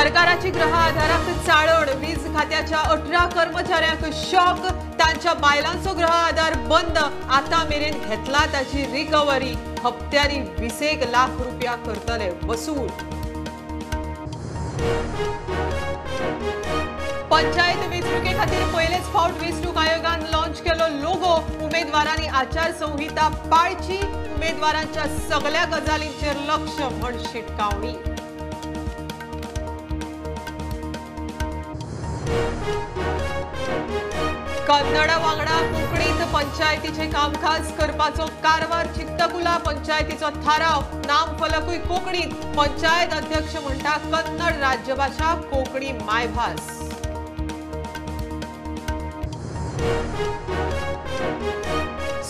सरकाराची ग्रह आधाराक चाळण वीज खात्याच्या 18 कर्मचाऱ्यांक शॉक तांच्या बायलांचो ग्रह आधार बंद आता मेरेन घेतला ताची रिकव्हरी हप्त्यानी 20 लाख रुपया करतले वसूल पंचायत वेंचणुके खातीर पयलेच फावट वेंचणूक आयोगान लॉन्च केलो लोगो उमेदवारांनी आचारसंहिता पाळची उमेदवारांच्या सगळ्या गजालींचेर लक्ष म्हण शिटकावणी कन्नड वांगडा कोंकणीत पंचायतीचे कामकाज करपाचो कारवार चित्तकुला पंचायतीचो थाराव नाम फलकूय कोंकणीत पंचायत अध्यक्ष म्हणटा कन्नड राज्यभाषा कोंकणी मायभास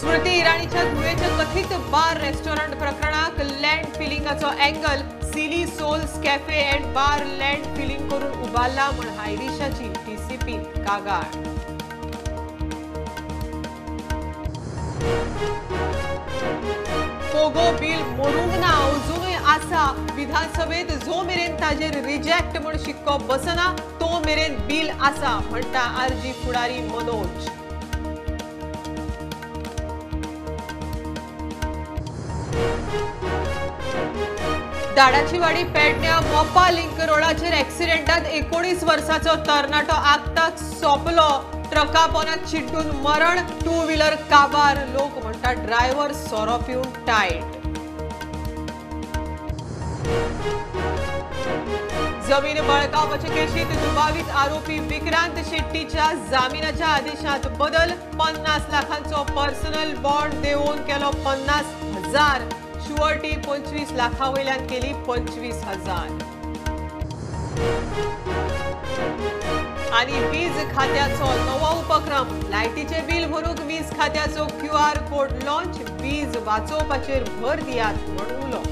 स्मृती इराणीच्या धुळेच्या कथित बार रेस्टॉरंट प्रकरणाक लँड फिलिंगाचो angle silly souls cafe and bar land filling करून उबारला म्हण हायरिशाची डीसीपी कागाळ पोगो बिल मोरूंक ना अजूनय आसा विधानसभेत जो मेरेन ताजेर रिजेक्ट म्हण शिक्को बसना तो मेरेन बिल आसा म्हणटा आरजी फुडारी मनोज दाडाची वाडी पेडण्या मोपा लिंक रोडाचेर एक्सिडेंटात 19 वर्साचो तरणाटो आगताक सोंपलो ट्रका पोनात चिड्डून मरण टू व्हीलर काबार लोक म्हणटा ड्रायव्हर सोरो पिवन टायट जमीन बळकावपाचे केशीत दुबावित आरोपी विक्रांत शेट्टीच्या जामिनाच्या आदेशात बदल 50 लाखांचो पर्सनल बॉन्ड देऊन केलो 50,000 शुअर्टी 25 लाखांवयल्यान केली 25,000 आणि वीज खात्याचो नवो उपक्रम लायटीचे बिल भरूक वीज खात्याचो QR कोड लॉन्च वीज वाचोवपाचेर भर दियात म्हण उलो